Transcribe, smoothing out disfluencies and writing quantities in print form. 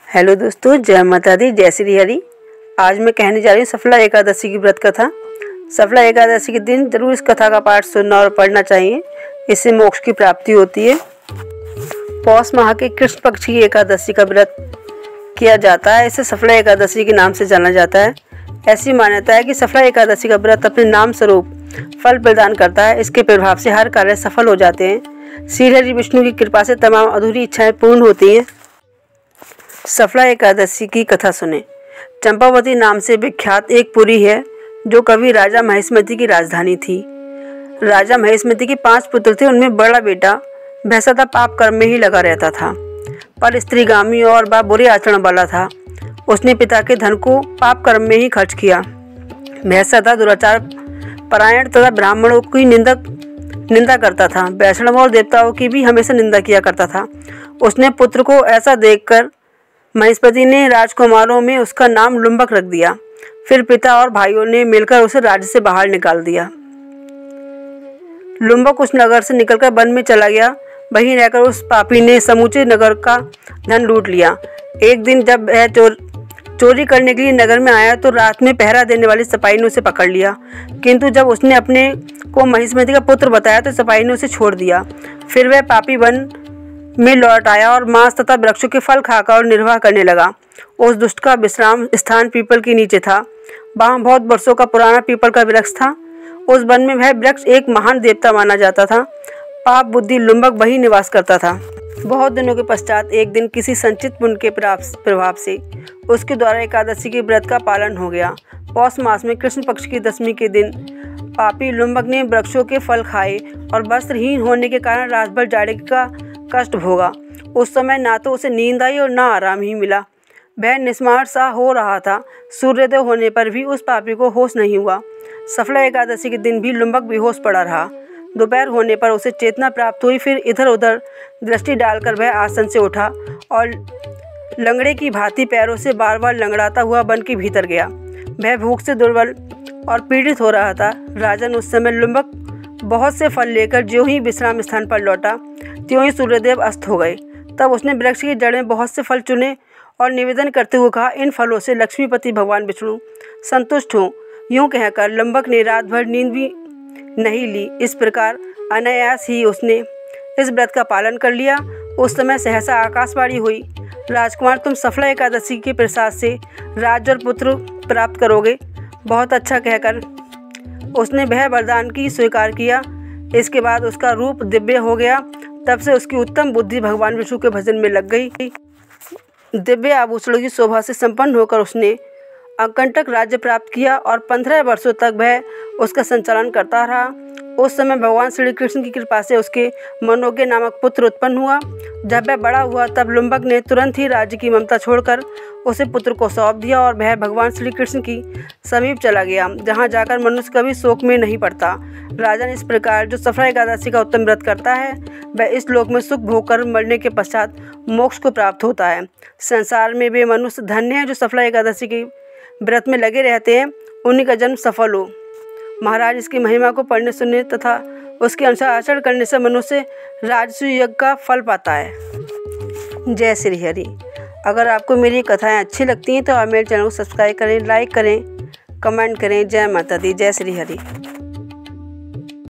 Hello दोस्तों, जय माता दी, जय श्री हरि। आज मैं कहने जा रही हूँ सफला एकादशी की व्रत कथा। सफला एकादशी के दिन जरूर इस कथा का पाठ सुनना और पढ़ना चाहिए, इससे मोक्ष की प्राप्ति होती है। पौष माह के कृष्ण पक्ष की एकादशी का व्रत किया जाता है, इसे सफला एकादशी के नाम से जाना जाता है। ऐसी मान्यता है कि सफला एकादशी का व्रत अपने नाम स्वरूप फल प्रदान करता है। इसके प्रभाव से हर कार्य सफल हो जाते हैं। श्री हरि विष्णु की कृपा से तमाम अधूरी इच्छाएं पूर्ण होती हैं। सफला एकादशी की कथा सुने। चंपावती नाम से विख्यात एक पुरी है जो कभी राजा महेशमती की राजधानी थी। राजा महेशमती के 5 पुत्र थे। उनमें बड़ा बेटा भैंसदा पाप कर्म में ही लगा रहता था, पर स्त्रीगामी और बुरे आचरण वाला था। उसने पिता के धन को पाप कर्म में ही खर्च किया। भैंसदा दुराचार परायण तथा ब्राह्मणों की निंदा करता था। वैष्णव और देवताओं की भी हमेशा निंदा किया करता था। उसने पुत्र को ऐसा देखकर महेशमती ने राजकुमारों में उसका नाम लुम्बक रख दिया। फिर पिता और भाइयों ने मिलकर उसे राज्य से बाहर निकाल दिया। लुम्बक उस नगर से निकलकर वन में चला गया। वहीं रहकर उस पापी ने समूचे नगर का धन लूट लिया। एक दिन जब वह चोरी करने के लिए नगर में आया तो रात में पहरा देने वाले सिपाही ने उसे पकड़ लिया, किंतु जब उसने अपने को महेशमती का पुत्र बताया तो सिपाही ने उसे छोड़ दिया। फिर वह पापी वन में लौट आया और मांस तथा वृक्षों के फल खाकर और निर्वाह करने लगा। उस दुष्ट का विश्राम स्थान पीपल के नीचे था। वहाँ बहुत वर्षों का पुराना पीपल का वृक्ष था। उस वन में वह वृक्ष एक महान देवता माना जाता था। पाप बुद्धि लुम्बक वहीं निवास करता था। बहुत दिनों के पश्चात एक दिन किसी संचित पुण्य के प्रभाव से उसके द्वारा एकादशी के व्रत का पालन हो गया। पौष मास में कृष्ण पक्ष की दशमी के दिन पापी लुम्बक ने वृक्षों के फल खाए और वस्त्रहीन होने के कारण रात भर जाड़े का कष्ट भोगा। उस समय ना तो उसे नींद आई और ना आराम ही मिला। वह निस्मार सा हो रहा था। सूर्योदय होने पर भी उस पापी को होश नहीं हुआ। सफला एकादशी के दिन भी लुम्बक बेहोश पड़ा रहा। दोपहर होने पर उसे चेतना प्राप्त हुई। फिर इधर उधर दृष्टि डालकर वह आसन से उठा और लंगड़े की भांति पैरों से बार बार लंगड़ाता हुआ वन के भीतर गया। वह भूख से दुर्बल और पीड़ित हो रहा था। राजन उस समय लुम्बक बहुत से फल लेकर ज्यों ही विश्राम स्थान पर लौटा त्यों ही सूर्यदेव अस्त हो गए। तब उसने वृक्ष की जड़ में बहुत से फल चुने और निवेदन करते हुए कहा, इन फलों से लक्ष्मीपति भगवान विष्णु संतुष्ट हों। यूँ कहकर लुम्बक ने रात भर नींद भी नहीं ली। इस प्रकार अनायास ही उसने इस व्रत का पालन कर लिया। उस समय सहसा आकाशवाणी हुई, राजकुमार, तुम सफला एकादशी के प्रसाद से राज्य और पुत्र प्राप्त करोगे। बहुत अच्छा कहकर उसने वह वरदान की स्वीकार किया। इसके बाद उसका रूप दिव्य हो गया। तब से उसकी उत्तम बुद्धि भगवान विष्णु के भजन में लग गई। दिव्य आभूषणों की शोभा से संपन्न होकर उसने अकंटक राज्य प्राप्त किया और 15 वर्षों तक वह उसका संचालन करता रहा। उस समय भगवान श्री कृष्ण की कृपा से उसके मनोज्ञ नामक पुत्र उत्पन्न हुआ। जब वह बड़ा हुआ तब लुम्बक ने तुरंत ही राज्य की ममता छोड़कर उसे पुत्र को सौंप दिया और वह भगवान श्री कृष्ण की समीप चला गया, जहाँ जाकर मनुष्य कभी शोक में नहीं पड़ता। राजन, इस प्रकार जो सफला एकादशी का उत्तम व्रत करता है वह इस लोक में सुख भोग कर मरने के पश्चात मोक्ष को प्राप्त होता है। संसार में वे मनुष्य धन्य हैं जो सफला एकादशी के व्रत में लगे रहते हैं, उन्हीं का जन्म सफल हो। महाराज, इसकी महिमा को पढ़ने सुनने तथा उसके अनुसार आचरण करने से मनुष्य राजसूय यज्ञ का फल पाता है। जय श्री हरि। अगर आपको मेरी कथाएं अच्छी लगती हैं तो आप मेरे चैनल को सब्सक्राइब करें, लाइक करें, कमेंट करें। जय माता दी, जय श्री हरि।